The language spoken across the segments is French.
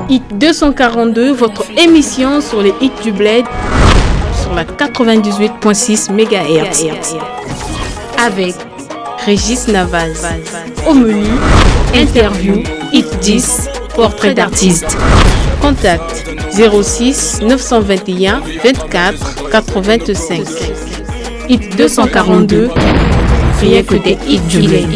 Hit 242, votre émission sur les hits du bled sur la 98.6 MHz. Avec Régis Navaz. Au menu, interview, hit 10, portrait d'artiste. Contact 06 921 24 85. Hit 242, rien que des hits du bled.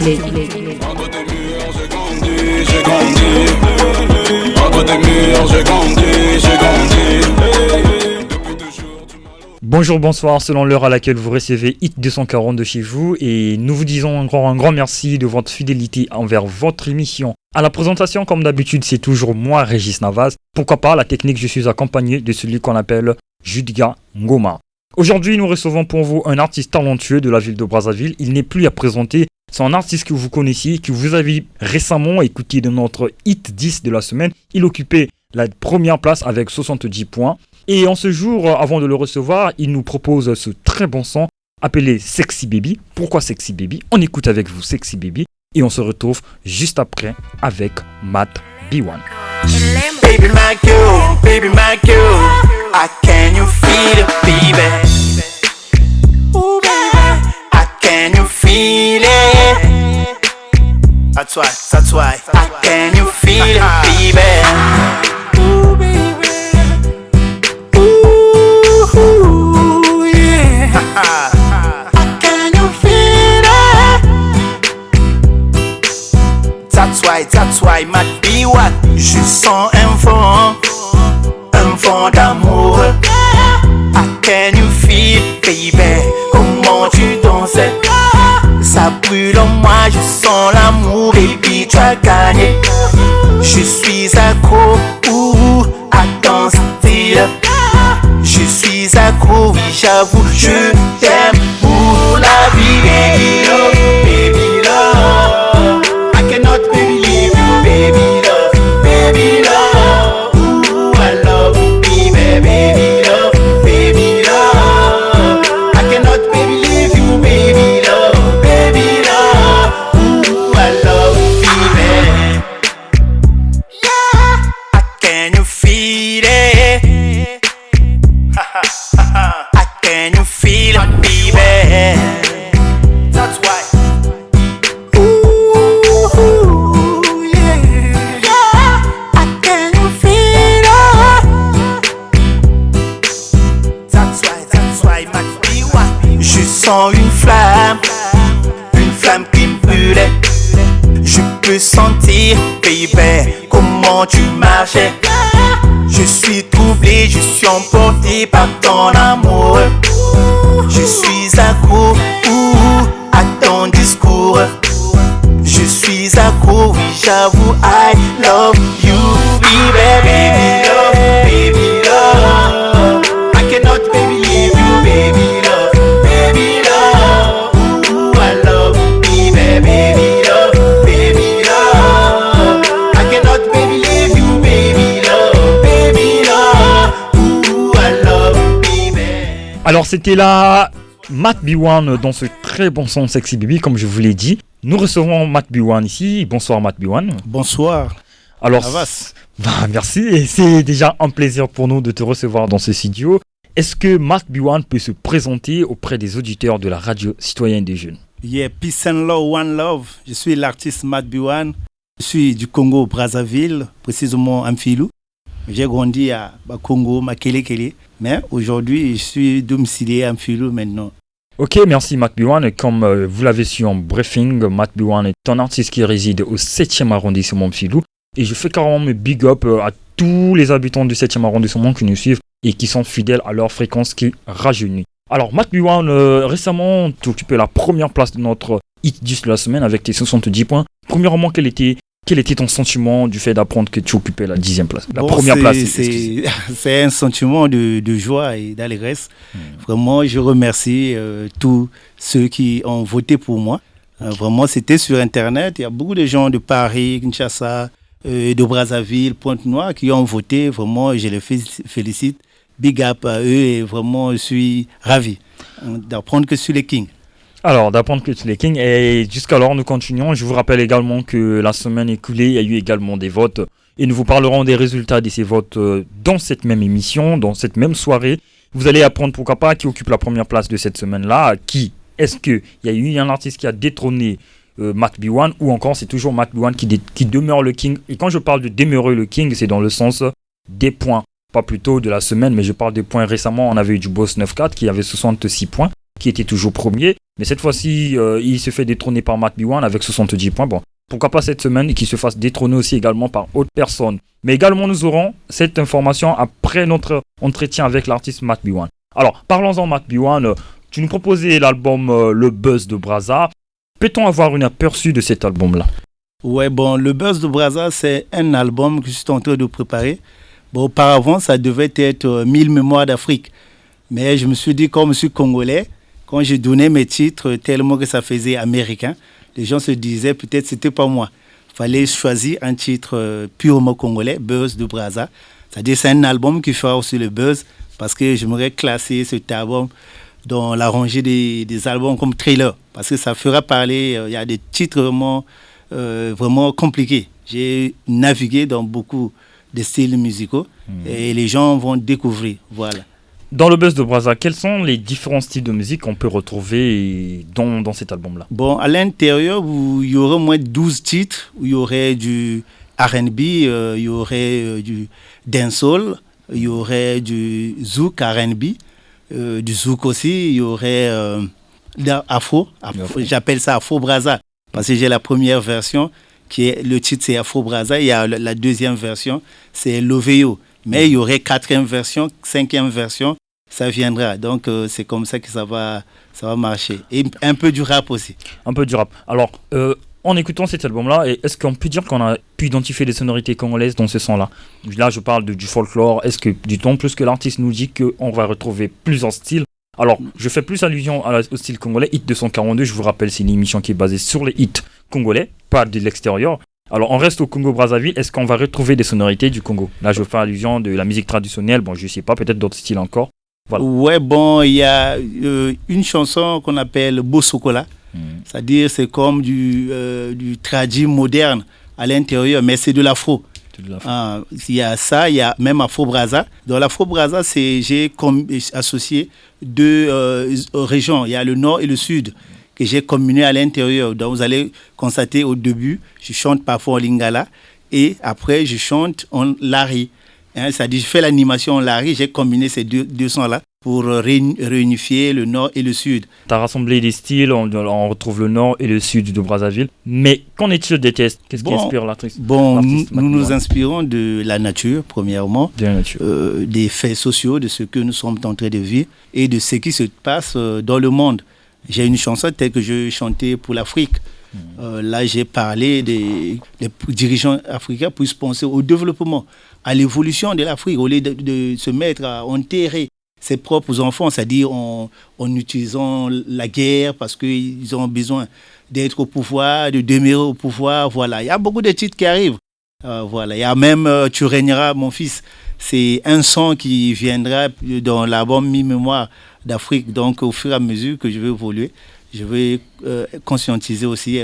Bonjour, bonsoir, selon l'heure à laquelle vous recevez Hit 242 chez vous, et nous vous disons encore un grand merci de votre fidélité envers votre émission. À la présentation, comme d'habitude, c'est toujours moi, Régis Navaz. Pourquoi pas, la technique, je suis accompagné de celui qu'on appelle Judga Ngoma. Aujourd'hui, nous recevons pour vous un artiste talentueux de la ville de Brazzaville. Il n'est plus à présenter, c'est un artiste que vous connaissiez, que vous avez récemment écouté de notre Hit 10 de la semaine. Il occupait la première place avec 70 points. Et en ce jour, avant de le recevoir, il nous propose ce très bon son appelé Sexy Baby. Pourquoi Sexy Baby? On écoute avec vous Sexy Baby et on se retrouve juste après avec Matt B1. Baby my girl, I can you feel it, baby? Ooh baby, I can you feel it? That's why, I can you feel it, baby? That's why, Matt B1, je sens un vent d'amour. I can you feel, baby, comment tu danses? Ça brûle en moi, je sens l'amour, baby, tu as gagné. Je suis accro, à ton style. Je suis accro, oui, j'avoue, je t'aime pour la vie, baby love, baby love. I cannot believe you, baby love, baby love. Ooh, I love you, baby love, baby love. I cannot believe you, baby love, baby love. Ooh, I love you, baby. Yeah, can you feel it? Can you feel it, baby? That's why. Ooh, yeah, yeah. Can you feel it? That's why, my B1. Je sens une flamme qui brûle. Je peux sentir, baby, comment tu marchais. Je suis troublé, je suis emporté par ton amour. Je suis accro, à ton discours. Je suis accro, oui j'avoue, I love you, baby love, baby love. I cannot believe you, baby love, baby love. Ooh, I love you, baby love, baby love. I cannot believe you, baby love, baby love. Ooh, I love you, baby. Alors c'était là Matt B1 dans ce très bon son Sexy Baby, comme je vous l'ai dit. Nous recevons Matt B1 ici. Bonsoir Matt B1. Bonsoir. Alors, merci, et c'est déjà un plaisir pour nous de te recevoir dans ce studio. Est-ce que Matt B1 peut se présenter auprès des auditeurs de la radio citoyenne des jeunes? Yeah, peace and love, one love. Je suis l'artiste Matt B1. Je suis du Congo, Brazzaville, précisément Amfilou. J'ai grandi à Congo, Makele. Mais aujourd'hui, je suis domicilié à Amfilou maintenant. Ok, merci Matt B1. Et comme vous l'avez su en briefing, Matt B1 est un artiste qui réside au 7e arrondissement Amfilou. Et je fais carrément me big up à tous les habitants du 7e arrondissement qui nous suivent et qui sont fidèles à leur fréquence qui rajeunit. Alors Matt B1, récemment, tu occupais la première place de notre Hit 10 de la semaine avec tes 70 points. Premièrement, quel était ton sentiment du fait d'apprendre que tu occupais la 10e place, première place? C'est un sentiment de joie et d'allégresse. Vraiment, je remercie tous ceux qui ont voté pour moi. Vraiment, c'était sur Internet. Il y a beaucoup de gens de Paris, Kinshasa, de Brazzaville, Pointe-Noire qui ont voté. Vraiment, je les félicite. Big up à eux et vraiment, je suis ravi d'apprendre que je suis le king. Alors, d'apprendre que tu les Kings. Et jusqu'alors, nous continuons. Je vous rappelle également que la semaine écoulée, il y a eu également des votes. Et nous vous parlerons des résultats de ces votes dans cette même émission, dans cette même soirée. Vous allez apprendre pourquoi pas qui occupe la première place de cette semaine-là. Qui est-ce qu'il y a eu un artiste qui a détrôné Matt B1 ou encore c'est toujours Matt B1 qui demeure le King. Et quand je parle de demeurer le King, c'est dans le sens des points. Pas plutôt de la semaine, mais je parle des points récemment. On avait eu du Boss 9-4 qui avait 66 points, qui était toujours premier. Mais cette fois-ci, il se fait détrôner par Matt B1 avec 70 points. Bon, pourquoi pas cette semaine et qu'il se fasse détrôner aussi également par autre personne. Mais également, nous aurons cette information après notre entretien avec l'artiste Matt B1. Alors, parlons-en Matt B1. Tu nous proposais l'album Le Buzz de Brazza. Peut-on avoir un aperçu de cet album-là? Ouais, bon, Le Buzz de Brazza, c'est un album que je suis en train de préparer. Bon, auparavant, ça devait être 1000 mémoires d'Afrique. Mais je me suis dit, comme je suis congolais, quand j'ai donné mes titres tellement que ça faisait américain, les gens se disaient peut-être c'était pas moi. Il fallait choisir un titre purement congolais, Buzz de Brazza. C'est-à-dire c'est un album qui fera aussi le buzz parce que j'aimerais classer cet album dans la rangée des albums comme Thriller parce que ça fera parler, il y a des titres vraiment compliqués. J'ai navigué dans beaucoup de styles musicaux et les gens vont découvrir, voilà. Dans le Buzz de Brazza, quels sont les différents styles de musique qu'on peut retrouver dans cet album-là? Bon, à l'intérieur, il y aurait au moins 12 titres où il y aurait du R&B, il y aurait du dancehall, il y aurait du zouk R&B, du zouk aussi, il y aurait afro. J'appelle ça Afro Brazza parce que j'ai la première version le titre c'est Afro Brazza, il y a la deuxième version c'est Loveo. Mais il y aurait 4e version, 5e version, ça viendra. Donc c'est comme ça que ça va marcher. Et un peu du rap aussi. Un peu du rap. Alors, en écoutant cet album-là, est-ce qu'on peut dire qu'on a pu identifier des sonorités congolaises dans ce son-là? Là, je parle du folklore. Est-ce que, du temps, plus que l'artiste nous dit qu'on va retrouver plusieurs styles? Alors, je fais plus allusion au style congolais. Hit 242, je vous rappelle, c'est une émission qui est basée sur les hits congolais, pas de l'extérieur. Alors, on reste au Congo-Brazzaville. Est-ce qu'on va retrouver des sonorités du Congo? Là, je fais allusion de la musique traditionnelle. Bon, je ne sais pas, peut-être d'autres styles encore. Voilà. Ouais, bon, il y a une chanson qu'on appelle Bosokola. C'est-à-dire, c'est comme du tradi moderne à l'intérieur, mais c'est de l'afro. Il y a ça, il y a même Afro Brazza. Dans l'Afro Brazza, j'ai associé deux régions. Il y a le nord et le sud que j'ai combiné à l'intérieur. Donc vous allez constater au début, je chante parfois en lingala et après je chante en lari. C'est-à-dire je fais l'animation en lari, j'ai combiné ces deux sons-là pour réunifier le nord et le sud. Tu as rassemblé des styles, on retrouve le nord et le sud de Brazzaville. Mais qu'en est-il des tests? Qu'est-ce qui inspire l'artiste? Bon, nous nous inspirons de la nature, premièrement, de la nature. Des faits sociaux, de ce que nous sommes en train de vivre et de ce qui se passe dans le monde. J'ai une chanson telle que je chantais pour l'Afrique. Là, j'ai parlé des dirigeants africains puissent penser au développement, à l'évolution de l'Afrique, au lieu de se mettre à enterrer ses propres enfants, c'est-à-dire en utilisant la guerre parce qu'ils ont besoin d'être au pouvoir, de demeurer au pouvoir. Voilà, il y a beaucoup de titres qui arrivent. Voilà, il y a même Tu régneras, mon fils. C'est un son qui viendra dans l'album Mi-Mémoire d'Afrique. Donc, au fur et à mesure que je vais évoluer, je vais conscientiser aussi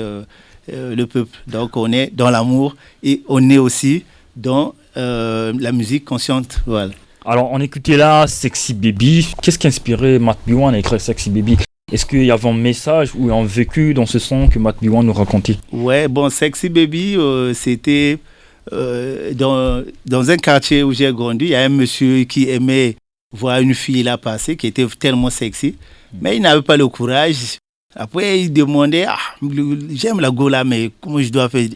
le peuple. Donc, on est dans l'amour et on est aussi dans la musique consciente. Voilà. Alors, on écoutait là Sexy Baby. Qu'est-ce qui a inspiré Matt B1 à écrire Sexy Baby? Est-ce qu'il y avait un message ou un vécu dans ce son que Matt B1 nous racontait? Ouais, bon, Sexy Baby, c'était dans un quartier où j'ai grandi. Il y a un monsieur qui aimait voir une fille là passer, qui était tellement sexy, mais il n'avait pas le courage. Après, il demandait, j'aime la go là, mais comment je dois faire?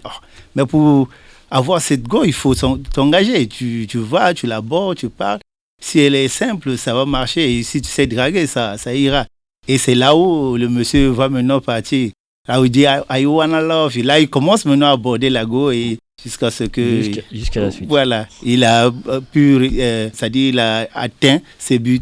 Mais pour avoir cette go, il faut t'engager. Tu vas, tu l'abordes, tu parles. Si elle est simple, ça va marcher. Et si tu sais draguer, ça ira. Et c'est là où le monsieur va maintenant partir. Là où il dit, I wanna love you. Là, il commence maintenant à aborder la go et jusqu'à ce que... Jusqu'à la suite. Voilà. Il a pu, c'est-à-dire il a atteint ses buts.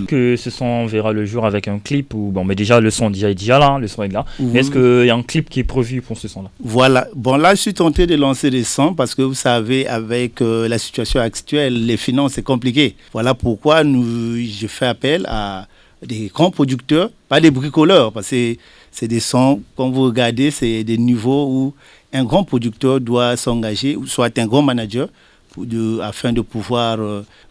Que ce son verra le jour avec un clip ou bon, mais déjà le son est déjà là, le son est là. Mais est-ce qu'il y a un clip qui est prévu pour ce son-là? Voilà. Bon, là, je suis tenté de lancer des sons parce que vous savez, avec la situation actuelle, les finances, c'est compliqué. Voilà pourquoi je fais appel à des grands producteurs, pas des bricoleurs, parce que c'est des sons, quand vous regardez, c'est des niveaux où un grand producteur doit s'engager, ou soit un grand manager, afin de pouvoir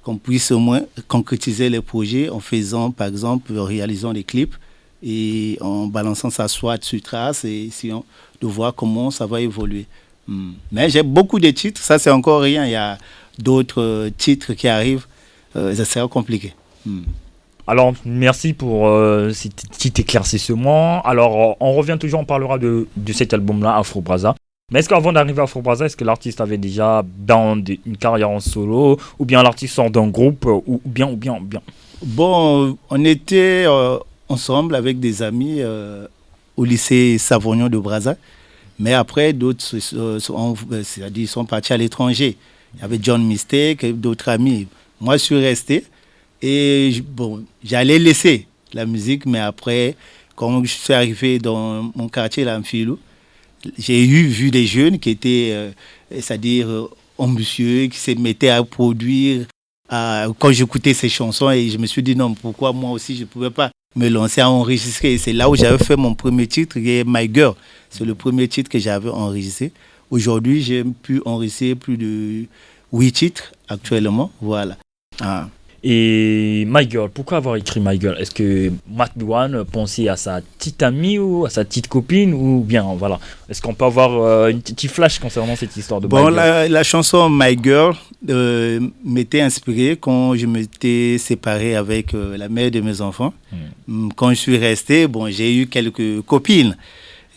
qu'on puisse au moins concrétiser les projets en faisant, par exemple, réalisant des clips et en balançant ça soit sur Trace et essayant de voir comment ça va évoluer. Mais j'ai beaucoup de titres, ça c'est encore rien, il y a d'autres titres qui arrivent, ça sera compliqué. Alors, merci pour ces petits éclaircissements. Alors, on revient toujours, on parlera de cet album-là, Afro Braza. Mais est-ce qu'avant d'arriver à Afro Braza, est-ce que l'artiste avait déjà une carrière en solo, ou bien l'artiste sort d'un groupe, ou bien Bon, on était ensemble avec des amis au lycée Savognon de Braza. Mais après, d'autres sont partis à l'étranger. Il y avait John Mistake et d'autres amis. Moi, je suis resté et j'allais laisser la musique, mais après, quand je suis arrivé dans mon quartier, l'Amphilou, j'ai vu des jeunes qui étaient, c'est-à-dire ambitieux, qui se mettaient à produire quand j'écoutais ces chansons, et je me suis dit non, pourquoi moi aussi je ne pouvais pas me lancer à enregistrer. Et c'est là où j'avais fait mon premier titre, qui est My Girl. C'est le premier titre que j'avais enregistré. Aujourd'hui, j'ai pu enregistrer plus de 8 titres actuellement. Voilà. Et My Girl, pourquoi avoir écrit My Girl? Est-ce que Matt Douane pensait à sa petite amie ou à sa petite copine, ou bien voilà? Est-ce qu'on peut avoir une petite flash concernant cette histoire de My Girl? La chanson My Girl m'était inspirée quand je m'étais séparé avec la mère de mes enfants. Quand je suis resté, j'ai eu quelques copines.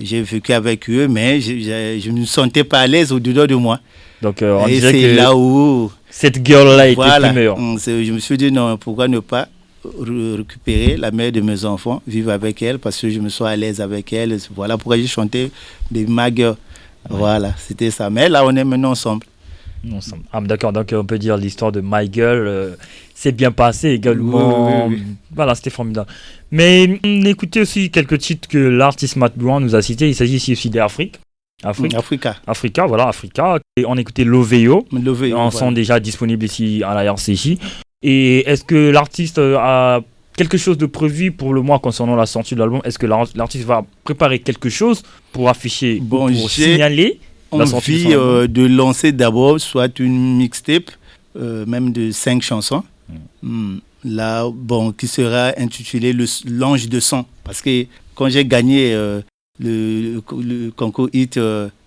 J'ai vécu avec eux, mais je ne me sentais pas à l'aise au-dedans de moi. Donc, on et dirait c'est que là où cette girl-là était plus meilleure. Je me suis dit non, pourquoi ne pas récupérer la mère de mes enfants, vivre avec elle, parce que je me sens à l'aise avec elle. Voilà pourquoi j'ai chanté de My Girl. Voilà, c'était ça. Mais là, on est maintenant ensemble. D'accord, donc on peut dire l'histoire de My Girl s'est bien passé également. Oui. Voilà, c'était formidable. Mais écoutez aussi quelques titres que l'artiste Matt Douane nous a cités. Il s'agit ici aussi d'Afrique. Africa, voilà, Africa. Et on écoutait Loveo. On sont déjà disponibles ici à la RCJ. Et est-ce que l'artiste a quelque chose de prévu pour le mois concernant la sortie de l'album? Est-ce que l'artiste va préparer quelque chose pour afficher, pour signaler la sortie de son album? De lancer d'abord soit une mixtape, même de 5 chansons. Là, qui sera intitulée L'Ange de Sang. Parce que quand j'ai gagné le concours HIT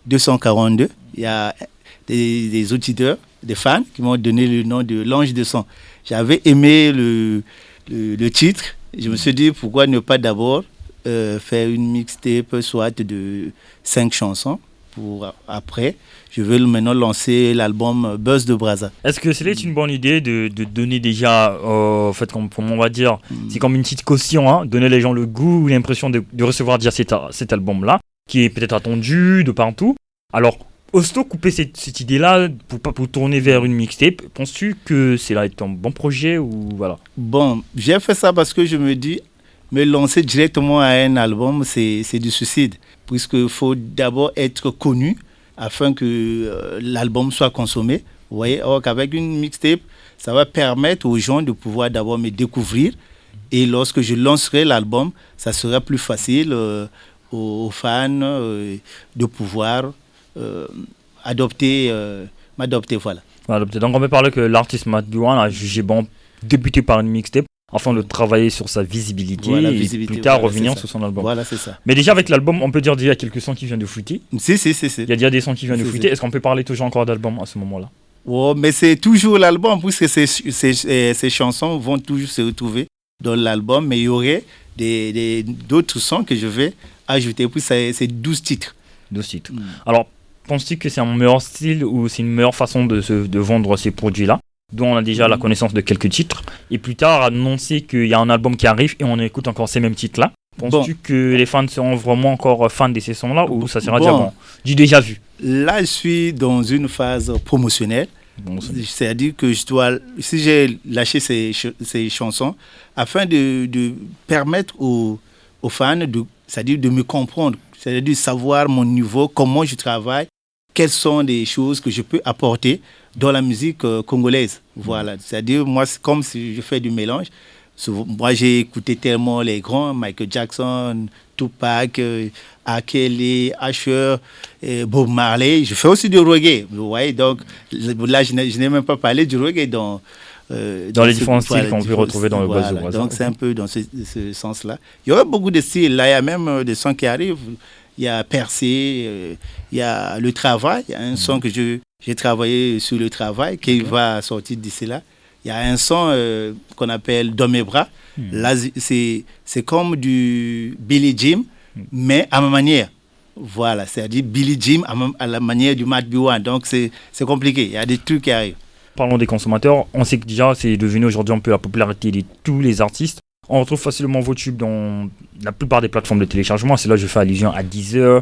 242, il y a des auditeurs, des fans qui m'ont donné le nom de L'Ange de Sang. J'avais aimé le titre. Je me suis dit pourquoi ne pas d'abord faire une mixtape soit de 5 chansons pour après. Je veux maintenant lancer l'album Buzz de Braza. Est-ce que c'était une bonne idée de donner déjà, en fait, comme on va dire, c'est comme une petite caution, donner les gens le goût ou l'impression de recevoir déjà cet album-là, qui est peut-être attendu de partout. Alors, aussitôt couper cette idée-là pour tourner vers une mixtape, penses-tu que c'est là un bon projet ou voilà? J'ai fait ça parce que je me dis, me lancer directement à un album, c'est du suicide, puisqu'il faut d'abord être connu afin que l'album soit consommé. Vous voyez, or qu'avec une mixtape, ça va permettre aux gens de pouvoir d'abord me découvrir. Et lorsque je lancerai l'album, ça sera plus facile aux fans de pouvoir m'adopter. Voilà. Donc on peut parler que l'artiste Matt Douane a jugé bon débuter par une mixtape afin de travailler sur sa visibilité, et plus tard revenir sur son album. Voilà, c'est ça. Mais déjà avec l'album, on peut dire qu'il y a quelques sons qui viennent de fuiter. Si. Il y a déjà des sons qui viennent de fuiter. Est-ce qu'on peut parler toujours encore d'album à ce moment-là? Mais c'est toujours l'album, puisque ces chansons vont toujours se retrouver dans l'album, mais il y aurait d'autres sons que je vais ajouter. Puis c'est 12 titres. 12 titres. Alors, penses-tu que c'est un meilleur style ou c'est une meilleure façon de vendre ces produits-là, dont on a déjà la connaissance de quelques titres, et plus tard annoncer qu'il y a un album qui arrive et on écoute encore ces mêmes titres-là? Penses-tu que les fans seront vraiment encore fans de ces sons-là, ou ça sera déjà vu? Là, je suis dans une phase promotionnelle. C'est-à-dire que si j'ai lâché ces chansons, afin de permettre aux fans c'est-à-dire de me comprendre, c'est-à-dire de savoir mon niveau, comment je travaille, quelles sont les choses que je peux apporter dans la musique congolaise. Voilà, c'est-à-dire moi, c'est comme si je fais du mélange. Moi, j'ai écouté tellement les grands, Michael Jackson, Tupac, R. Kelly, Usher, Bob Marley. Je fais aussi du reggae, vous voyez. Donc là, je n'ai même pas parlé du reggae dans les différents styles qu'on peut retrouver dans le Buzz de Brazza. Donc c'est un peu dans ce sens-là. Il y aura beaucoup de styles. Là, il y a même des sons qui arrivent. Il y a Percé, il y a Le Travail. Il y a un son que j'ai travaillé sur le travail qui va sortir d'ici là. Il y a un son qu'on appelle Dans mes bras. Là, c'est comme du Billie Jean, mais à ma manière. Voilà, c'est-à-dire Billie Jean à la manière du Matt B1. Donc, c'est compliqué. Il y a des trucs qui arrivent. Parlons des consommateurs. On sait que déjà, c'est devenu aujourd'hui un peu la popularité de tous les artistes. On retrouve facilement vos tubes dans la plupart des plateformes de téléchargement. C'est là que je fais allusion à Deezer,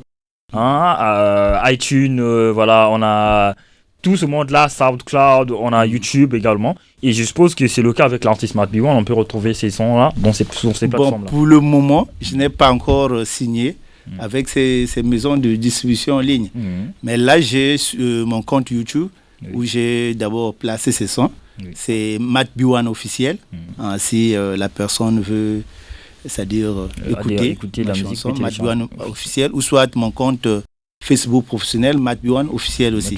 à iTunes. Voilà, on a tout ce monde-là, SoundCloud, on a YouTube également. Et je suppose que c'est le cas avec l'artiste Matt B1. On peut retrouver ces sons-là sur ces plateformes-là. Pour le moment, je n'ai pas encore signé avec ces maisons de distribution en ligne. Mais là, j'ai mon compte YouTube où j'ai d'abord placé ces sons. C'est Matt B1 officiel. Si la personne veut, c'est-à-dire écouter la chanson, Matt B1 officiel, ou soit mon compte Facebook professionnel, Matt B1 officiel aussi.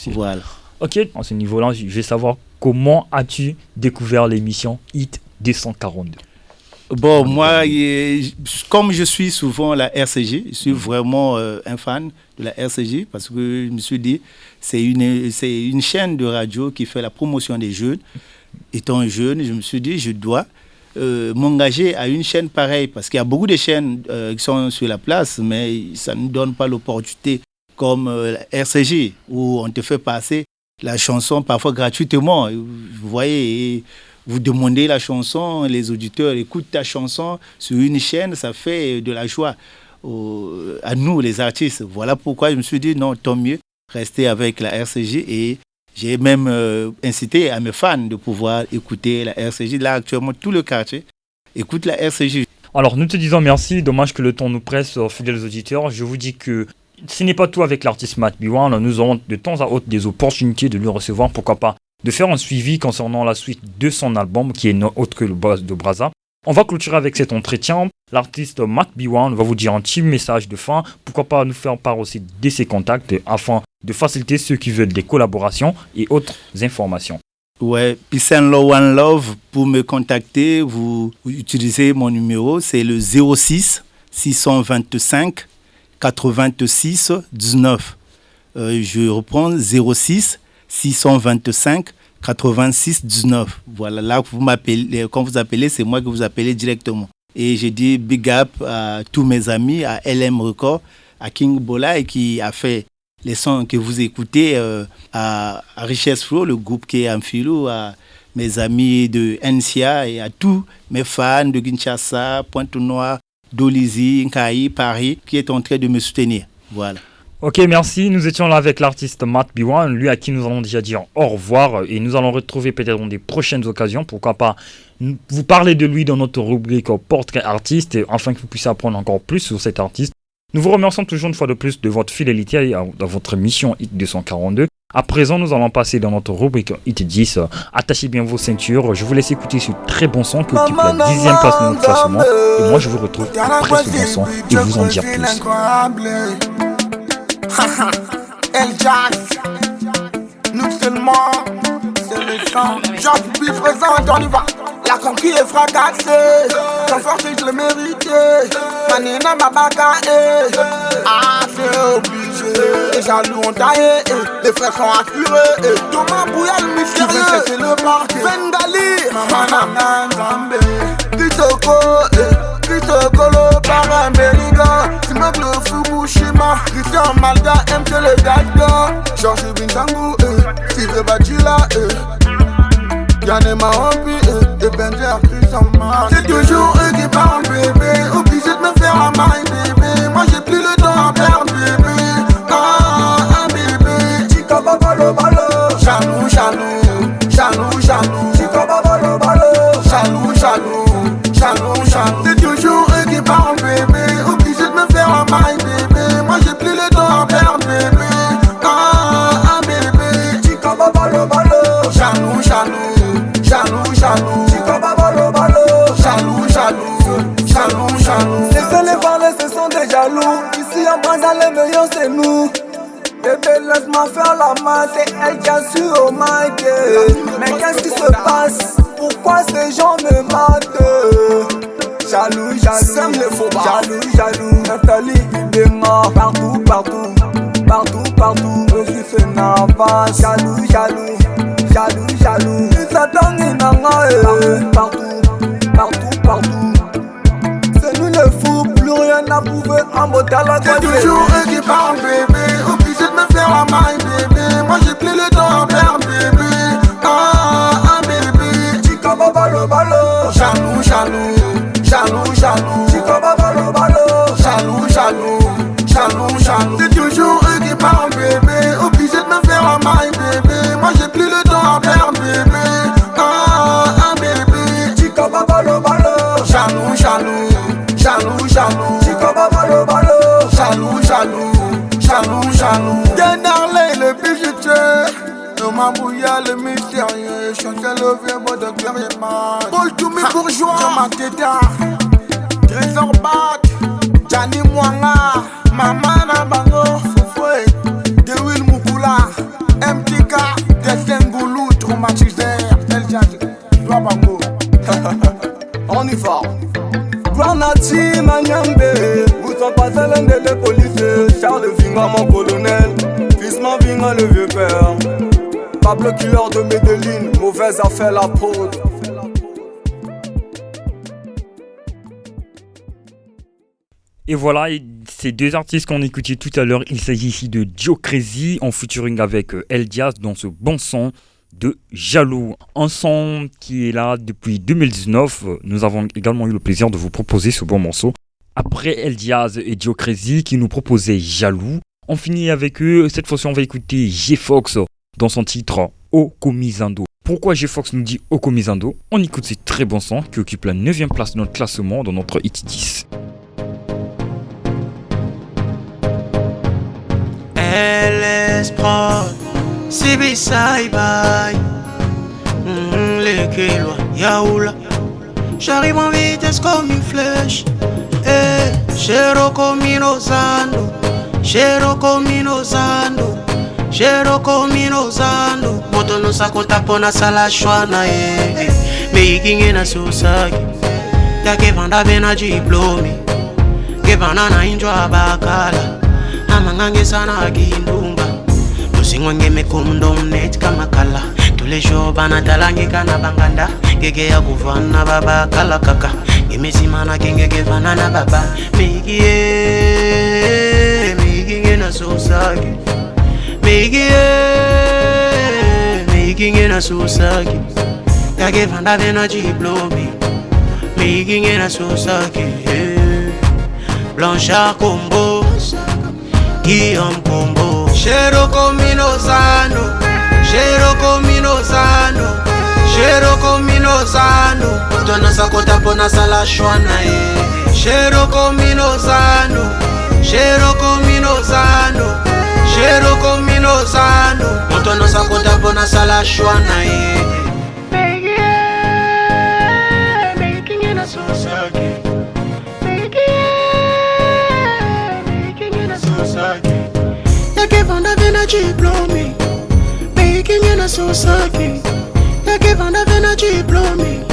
Voilà. Ok, à ce niveau-là, je vais savoir comment as-tu découvert l'émission Hit 242. Bon, moi, comme je suis souvent la RCJ, je suis vraiment un fan de la RCJ parce que je me suis dit, c'est une chaîne de radio qui fait la promotion des jeunes. Étant jeune, je me suis dit, je dois m'engager à une chaîne pareille parce qu'il y a beaucoup de chaînes qui sont sur la place, mais ça ne donne pas l'opportunité comme la RCJ où on te fait passer la chanson parfois gratuitement. Vous voyez, et vous demandez la chanson, les auditeurs écoutent ta chanson sur une chaîne, ça fait de la joie à nous les artistes. Voilà pourquoi je me suis dit non, tant mieux rester avec la RCJ et j'ai même incité à mes fans de pouvoir écouter la RCJ. Là, actuellement, tout le quartier écoute la RCJ. Alors, nous te disons merci. Dommage que le temps nous presse, fidèles auditeurs. Je vous dis que ce n'est pas tout avec l'artiste Matt B1. Nous aurons de temps à autre des opportunités de le recevoir. Pourquoi pas de faire un suivi concernant la suite de son album, qui est autre que le Buzz de Brazza. On va clôturer avec cet entretien. L'artiste Matt B1 va vous dire un petit message de fin. Pourquoi pas nous faire part aussi de ses contacts afin de faciliter ceux qui veulent des collaborations et autres informations. Ouais, Peace and Love One Love, pour me contacter, vous utilisez mon numéro, c'est le 06 625 86 19. Je reprends 06 625 86 19. Voilà, là vous m'appelez, quand vous appelez, c'est moi que vous appelez directement. Et j'ai dit big up à tous mes amis, à LM Record, à King Bola, qui a fait les sons que vous écoutez, à Richesse Flow, le groupe qui est en philo, à mes amis de NCA et à tous mes fans de Kinshasa, Pointe-Noire, Dolizy, Nkaï, Paris, qui est en train de me soutenir. Voilà. Ok, merci. Nous étions là avec l'artiste Matt B1, lui à qui nous allons déjà dire au revoir et nous allons retrouver peut-être dans des prochaines occasions. Pourquoi pas vous parler de lui dans notre rubrique Portrait Artiste afin que vous puissiez apprendre encore plus sur cet artiste. Nous vous remercions toujours une fois de plus de votre fidélité à votre émission Hit 242. À présent, nous allons passer dans notre rubrique Hit 10. Attachez bien vos ceintures. Je vous laisse écouter ce très bon son qui occupe la 10e place de notre classement. Et moi, je vous retrouve après ce bon son et vous en dire plus. El Jack, nous seulement, c'est le sang. Jean plus présent, on y va. La conquille est fracassée. Tant fort que je le méritais. Manina m'a bagaillé. Ah, c'est obligé. Les jaloux ont taillé. Les frères sont assurés. Thomas Bouyal, mystérieux. C'est le parquet. Bengali, Manana Zambé. Kitoko, le parrain Béliga. Timok le Fukushima. Christian Malga, MT le Gadga. Georges Bintangu, Steve Bachila, Yanné Mahombi, et Benjer Christian Mal. C'est toujours eux qui parlent bébé. Obligé de me faire la maille bébé. Moi j'ai plus le temps à perdre bébé. Ah bébé. Chica babalo balo. Jaloux, jaloux, jaloux, jaloux. Chica babalo balo. Jaloux, jaloux, jaloux, jaloux. C'est toujours eux qui parlent bébé. Obligé de me faire la maille bébé. Moi j'ai plus le temps à perdre bébé. Ah bébé. Chica babalo balo. Jaloux, jaloux, jaloux, jaloux. Chica babalo balo. c'est nous. Bébé, laisse-moi faire la main, c'est elle qui a su au mic. Mais qu'est-ce qui se passe? Pourquoi ces gens me matent? Jaloux, sème les faux bas. Jaloux, Nathalie, Ibema. Partout, je suis ce Navas. Jaloux, ils s'attendent, ils n'ont partout. C'est nous les fous, plus rien à prouver. En mode à la c'est toujours eux qui parlent, bébé. Obligé de me faire la maille, bébé. Moi j'ai plus le temps à perdre, bébé. Bébé. Chica balo. Jaloux. Chica balo. Jaloux. C'est toujours eux qui parlent, bébé. Obligé de me faire la maille, bébé. Moi j'ai plus le temps à perdre, bébé. Bébé. Chica balo. Jaloux. Chica balo. Jaloux. Denarley, le bijoutier. Le mambouilla, le mystérieux. Chantal le vieux mot de Clément. Paul Toumi bourgeois. Jean Mateta. Trésor Bat. Gianni Mwanga. Mamana Bango. Foufoui. Dewil Mukula. MTK. Destin Goulou. Traumatiseur. El Jadj. Toi Bango. On y va. Granati Manyambe. Vous sont passés l'un des policiers. Charles Vinga mon colonel. Fisman Vinga le vieux père. Pablo Killer de Medellin. Mauvaise affaire la prod. Et voilà, ces deux artistes qu'on écoutait tout à l'heure, il s'agit ici de Joe Crazy en featuring avec El Diaz dans ce bon son de Jaloux. Un son qui est là depuis 2019. Nous avons également eu le plaisir de vous proposer ce bon morceau. Après El Diaz et Joe Crazy qui nous proposaient Jaloux, on finit avec eux. Cette fois-ci, on va écouter G-Fox dans son titre Okomizando. Pourquoi G-Fox nous dit Okomizando? On écoute ces très bons sons qui occupent la 9e place de notre classement dans notre Hit 10. LS Prod, CB Saibai, les Kélois, Yaoula. J'arrive en vitesse comme une flèche. Chéro comino zando, moto no sakota pona sala shwana meikinge na susaki take vanda bena diplome ke banana injwa bakala amangange sana kindumba tusingwange mekumdom net kamakala tous les jours banatalange kana banganda gege ya kuvana baba kala kaka ngemesimana kenge vanana baba meikinge na susaki making in a susaki. Ya que vanda vena diplome. Making in a susaki. Blanchard Combo, Guillaume Combo. Shero comino zano. Dona sakota pona sala shwana Shero comino zano. Moto no sakota pona sala shwana making in a susaki. Making in a susaki. Yake vanda vena diplome. Making in a susaki. Yake vanda vena diplome.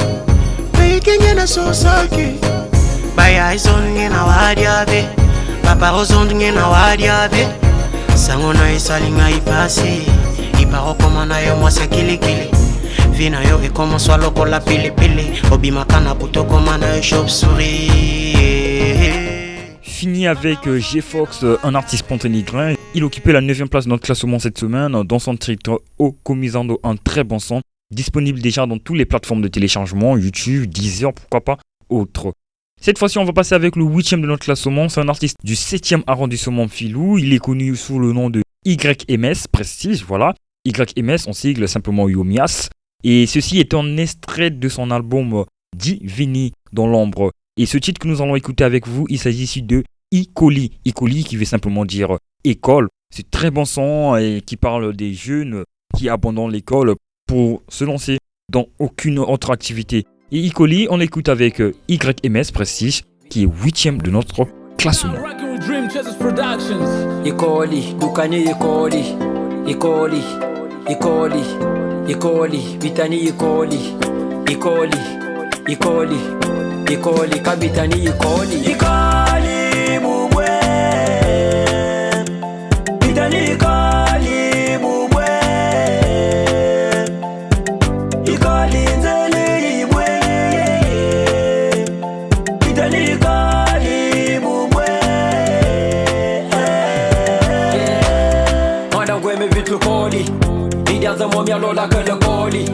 Making in a susaki. Baya izon ngena wadiave. Papa rozon ngena wadiave. Sangona isalinga ipasi iparo komana yo mwasa kilikili vina yo ekomo swalo kola pili obimakana putoko mana yo chauve souris. Fini avec G-Fox, un artiste ponténégrin. Il occupait la 9e place de notre classement cette semaine dans son titre Okomizando, un très bon son disponible déjà dans toutes les plateformes de téléchargement, YouTube, Deezer, pourquoi pas autres. Cette fois-ci, on va passer avec le 8e de notre classement. C'est un artiste du 7e arrondissement Filou. Il est connu sous le nom de YMS, Prestige, voilà. YMS, on sigle simplement Yomias. Et ceci est un extrait de son album Divini dans l'ombre. Et ce titre que nous allons écouter avec vous, il s'agit ici de Icoli. Icoli qui veut simplement dire école. C'est très bon son et qui parle des jeunes qui abandonnent l'école pour se lancer dans aucune autre activité. Et Icoli, on l'écoute avec YMS Prestige, qui est 8e de notre classement. Dream Chasers Productions. Ikoli, Dukani Ikoli, Ikoli, Ikoli, Ikoli, Bitani Ikoli, Ikoli, Ikoli, Ikoli, Kabitani Ikoli, Ikoli, Mubwe, Bitani Ikoli, Mubwe, Ikoli Nzeli Ibwe, Bitani Ikoli, Mubwe. Mwana gweme vitu koli, Idianza momia lola kele koli.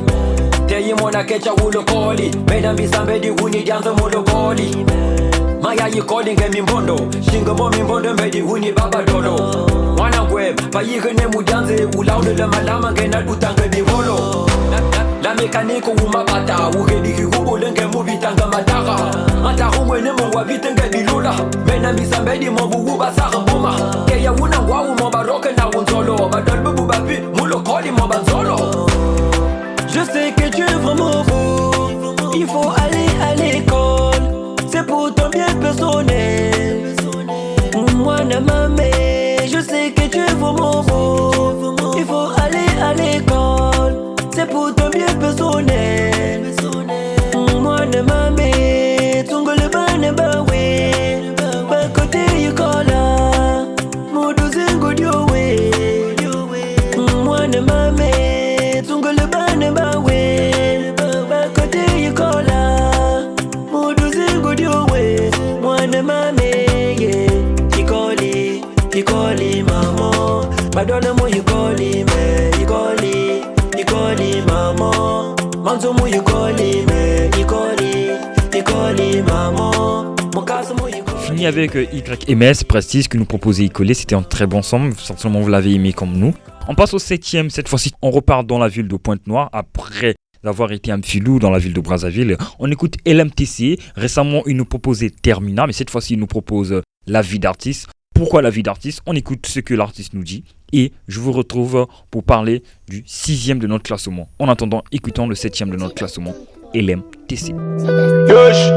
Teyi mona kecha ulo koli, Mena misambedi huni dianza mulo koli. Maya yi koli nge mimbondo, Shinga mo mimbondo mbedi huni baba dolo. Mwana gwe, payi gene mudianze, Ulaude le malama nge nadutanga bivolo. La mekaniko umabata, Ukediki hubo lenge mubitanga mataka. Matahu mwene mwa vitenge bilula, Mena misambedi mwa basara mboma. Keya unangwa umabaroke na unzolo, Badal bubu babi, mulo koli mbanzolo. Je sais que tu es vraiment beau, il faut aller à l'école, c'est pour ton bien personnel. Moi na mamé, je sais que tu es vraiment beau, il faut aller à l'école, c'est pour ton bien personnel. Moi na mamé, tungole bane bawe, ba côté yukola, mo dozengo diowe. Moi na mamé, tungole bane bawe, ba côté yukola, mo dozengo diowe. Moi na mamé, ikoli, ikoli maman, madonna mo ikoli me, ikoli maman, manzo mo ikoli me, ikoli maman, mon casse mo ikoli. Fini avec YMS Prestige que nous proposait Icolé. C'était un très bon son, certainement vous l'avez aimé comme nous. On passe au 7e, cette fois-ci on repart dans la ville de Pointe-Noire après avoir été un filou dans la ville de Brazzaville. On écoute LMTC, récemment il nous proposait Termina, mais cette fois-ci il nous propose La vie d'artiste. Pourquoi La vie d'artiste? On écoute ce que l'artiste nous dit et je vous retrouve pour parler du 6e de notre classement. En attendant, écoutons le 7e de notre classement, LMTC. Yosh,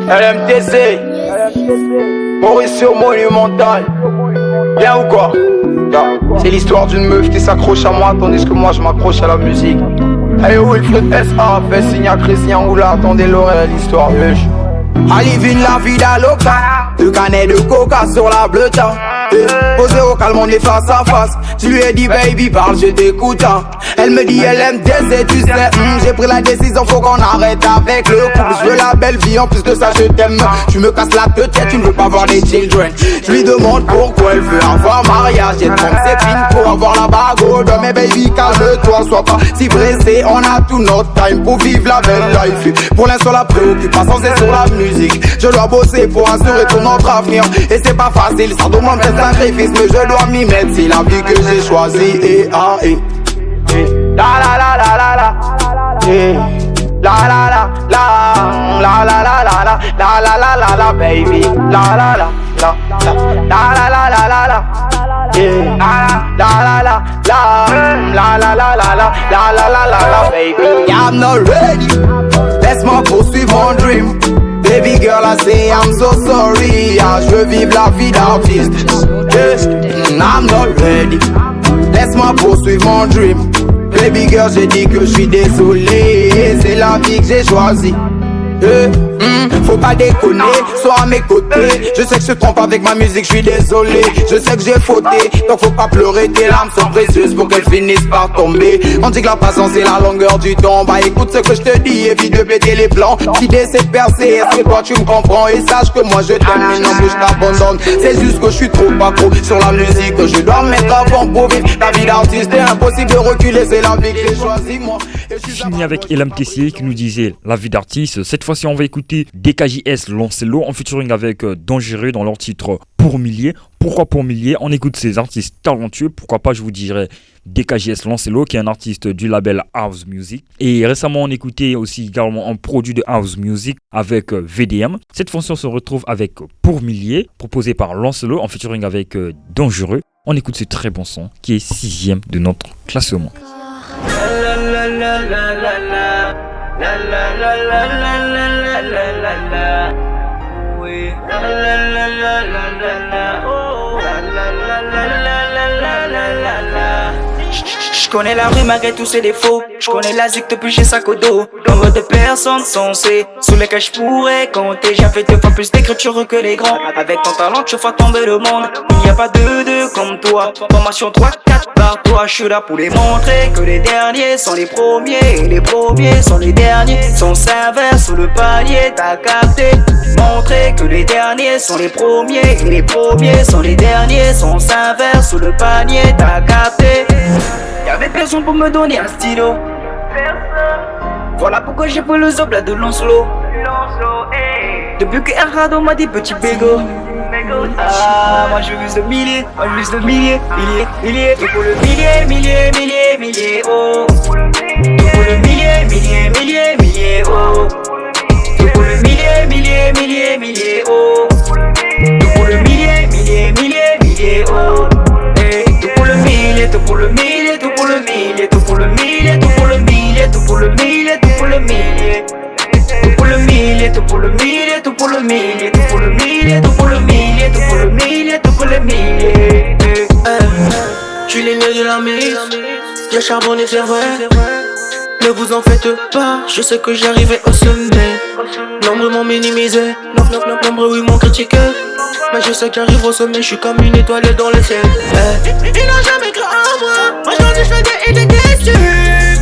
LMTC, Mauricio Monumental, bien ou quoi? C'est l'histoire d'une meuf qui s'accroche à moi tandis que moi je m'accroche à la musique. Hey Wilfred S.A. fait signe à Christian Oula, attendez l'oreille l'histoire. Yosh. I live in la vida loca, 2 canettes de coca sur la bleuta. Posé au calme, on est face à face. Je lui ai dit baby parle, je t'écoute. Elle me dit elle aime des tu sais. J'ai pris la décision, faut qu'on arrête avec le couple. Je veux la belle vie, en plus de ça je t'aime. Tu me casses la tête, tu ne veux pas voir les children. Je lui demande pourquoi elle veut avoir mariage. Elle trompe ses filles pour avoir la bague au doigt. Mais baby calme-toi, sois pas si pressé. On a tout notre time pour vivre la belle life. Pour l'instant la préoccupation c'est sur la musique. Je dois bosser pour assurer tout notre avenir. Et c'est pas facile, ça demande des sacrifices, mais je dois m'y mettre, c'est la vie que j'ai choisie. Et ah et la la la la la la et la la la la la la la la la la la la la la baby la la la la la la la la la la et la la la la la la la la la la la la la baby. I'm not ready, laisse-moi poursuivre mon dream. Baby girl, I say I'm so sorry. Yeah, je veux vivre la vie d'artiste. I'm not ready. Laisse-moi poursuivre mon dream. Baby girl, j'ai dit que je suis désolé. C'est la vie que j'ai choisie. Faut pas déconner, sois à mes côtés. Je sais que je te trompe avec ma musique, je suis désolé. Je sais que j'ai fauté, donc faut pas pleurer. Tes larmes sont précieuses pour qu'elles finissent par tomber. On dit que la patience c'est la longueur du temps. Bah écoute ce que je te dis, évite de péter les plans. L'idée c'est de percer, est-ce que toi tu me comprends? Et sache que moi je t'aime, mais non que je t'abandonne. C'est juste que je suis trop accro sur la musique. Je dois me mettre avant pour vivre la vie d'artiste. C'est impossible de reculer, c'est la vie que j'ai choisie moi. Fini avec LMTC qui nous disait La vie d'artiste. Cette fois-ci on va écouter DKJS Lancelot en featuring avec Dangereux dans leur titre Pour Milliers. Pourquoi Pour Milliers? On écoute ces artistes talentueux. Pourquoi pas, je vous dirais DKJS Lancelot qui est un artiste du label House Music. Et récemment on écoutait aussi également un produit de House Music avec VDM. Cette fois-ci on se retrouve avec Pour Milliers proposé par Lancelot en featuring avec Dangereux. On écoute ce très bon son qui est 6e de notre classement. La la la la la la la la la la la la la la. Oui. Je connais la rue malgré tous ses défauts. Je connais la zik depuis j'ai sac au dos. Nombre de personnes sensées sous lesquelles je pourrais compter. J'ai fait 2 fois plus d'écriture que les grands. Avec ton talent tu feras tomber le monde. Il n'y a pas deux comme toi. Formation 3-4 par toi. Je suis là pour les montrer que les derniers sont les premiers. Et les premiers sont les derniers. Son serveur sous le palier, t'as capté. Montrer que les derniers sont les premiers. Et les premiers sont les derniers. Son serveur sous le panier, t'as capté. Y'avait personne pour me donner un stylo. Voilà pourquoi j'ai pris le zobla de Lancelot. Depuis que Errado m'a dit petit bégo. Ah, moi je vise le millier, moi je vise le millier. Tout pour le millier, oh. Tout pour le millier, oh. Tout pour le millier, oh. Tout pour le millier, oh. Tout pour le millier, tout pour le millier, tout pour le millier, tout pour le millier, tout pour le millier, tout pour le millier, tout pour le millier. Tout pour le millier, tout pour le millier, tout pour le millier, tout pour le millier, tout pour le millier, tout pour le millier, tout pour le millier. Je suis l'aîné de la mise, j'ai charbonné c'est vrai. Ne vous en faites pas, je sais que j'arrivais au sommet. Nombre m'ont minimisé, nombre oui m'ont critiqué. Mais je sais que j'arrive au sommet, je suis comme une étoile dans le ciel. Ils n'ont jamais cru en moi, aujourd'hui je fais des idées déçues.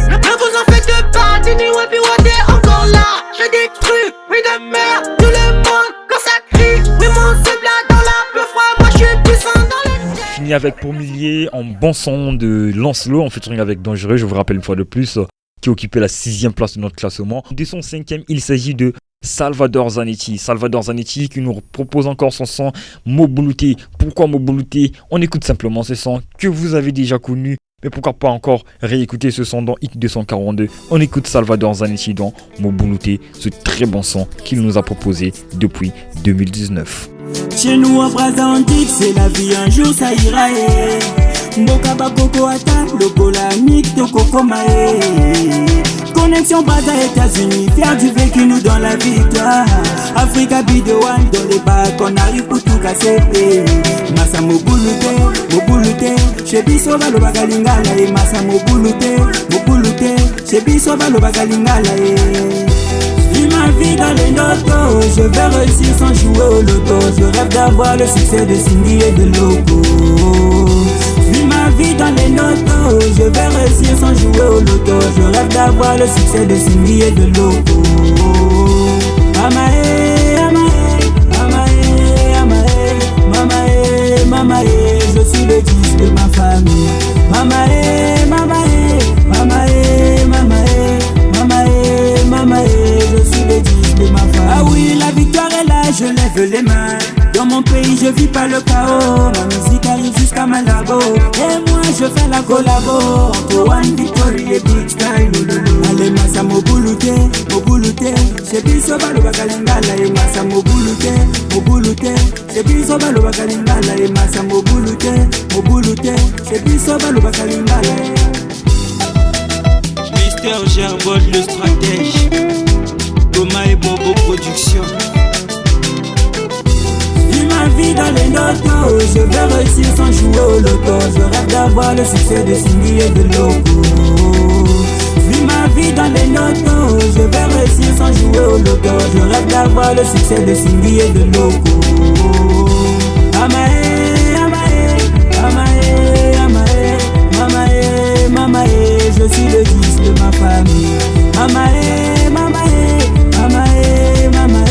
Ne vous en faites pas, Tini Wapi Wate encore là. Je détruis, oui de merde, tout le monde quand ça crie. Oui mon seul dans la peu froid, moi je suis puissant dans les... Fini avec Pour Millier, en bon son de Lancelot, en featuring avec Dangereux, je vous rappelle une fois de plus, qui occupait la 6e place de notre classement. De son 5e, il s'agit de Salvador Zanetti. Salvador Zanetti qui nous propose encore son son Mobuloute. Pourquoi Mobuloute? On écoute simplement ce son que vous avez déjà connu, mais pourquoi pas encore réécouter ce son dans Hit 242. On écoute Salvador Zanetti dans Mobuloute, ce très bon son qu'il nous a proposé depuis 2019. Chez nous à Brazzaville, c'est la vie, un jour ça ira. Mboka bakoko ata, lokola mik toko komae. Connexion Brazza États-Unis, faire du vécu nous dans la victoire. Africa be the one, dans les bacs on arrive pour tout casser. Massa Mobuloute, chez Biso Valo Bagalingala. Massa Mobuloute, chez Biso Valo Bagalingala. Vis ma vie dans les notos, je vais réussir sans jouer au loto. Je rêve d'avoir le succès de Cindy et de Loco. Vis ma vie dans les notos, je vais réussir sans jouer au loto. Je rêve d'avoir le succès de Cindy et de Loco. Amae, amae, amae, amae, mamae, mamae, je suis le disque de ma famille. Mamae, mamae, mamae, mamae, mamae, mamae, je suis le disque de ma famille. Ah oui, la victoire est là, je lève les mains. Dans mon pays, je vis pas le chaos. Ma musique arrive jusqu'à Malabo. Et moi, je fais la collabo entre One Victory et Big Style. Allez, Massa Mobuloute, c'est Biso Valo Bagalingala. Et Massa Mobuloute, c'est Biso Valo Bagalingala. Et Massa Mobuloute, c'est Biso Valo Bagalingala. Mister Gerbot, le stratège. Thomas et Bobo Production. Ma vie dans les notos, je vais réussir sans jouer au loto. Je rêve d'avoir le succès de Cindy et de Loco. Vis ma vie dans les notos, je vais réussir sans jouer au loto. Je rêve d'avoir le succès de Cindy et de Loco. Amae, amae, amae, amae, mamae, mamae, je suis le disque de ma famille. Mamae, mamae, mamae, mamae,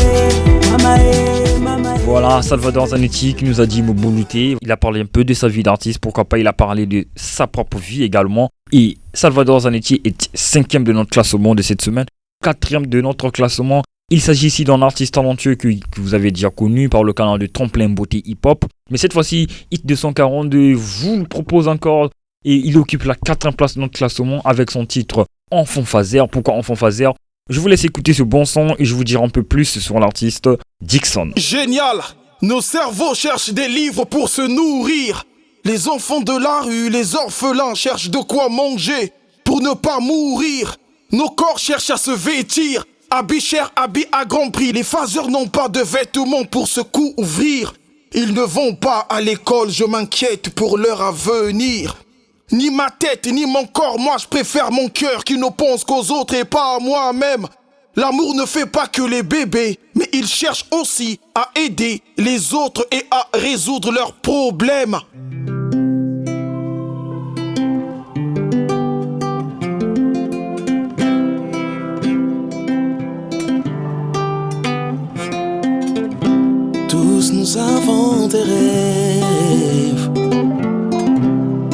mamae, mamae. Voilà, Salvador Zanetti qui nous a dit Mobuloute. Il a parlé un peu de sa vie d'artiste, pourquoi pas, il a parlé de sa propre vie également. Et Salvador Zanetti est 5e de notre classement de cette semaine, 4e de notre classement. Il s'agit ici d'un artiste talentueux que vous avez déjà connu par le canal de Tremplin Beauté Hip Hop. Mais cette fois-ci, Hit 242 vous le propose encore et il occupe la 4e place de notre classement avec son titre Enfant Phaser. Pourquoi Enfant Phaser? Je vous laisse écouter ce bon son et je vous dirai un peu plus sur l'artiste Dixon. Génial! Nos cerveaux cherchent des livres pour se nourrir. Les enfants de la rue, les orphelins cherchent de quoi manger pour ne pas mourir. Nos corps cherchent à se vêtir. Habits chers, habits à grand prix. Les phaseurs n'ont pas de vêtements pour se couvrir. Ils ne vont pas à l'école, je m'inquiète pour leur avenir. Ni ma tête, ni mon corps, moi je préfère mon cœur qui ne pense qu'aux autres et pas à moi-même. L'amour ne fait pas que les bébés, mais il cherche aussi à aider les autres et à résoudre leurs problèmes. Tous nous avons des rêves.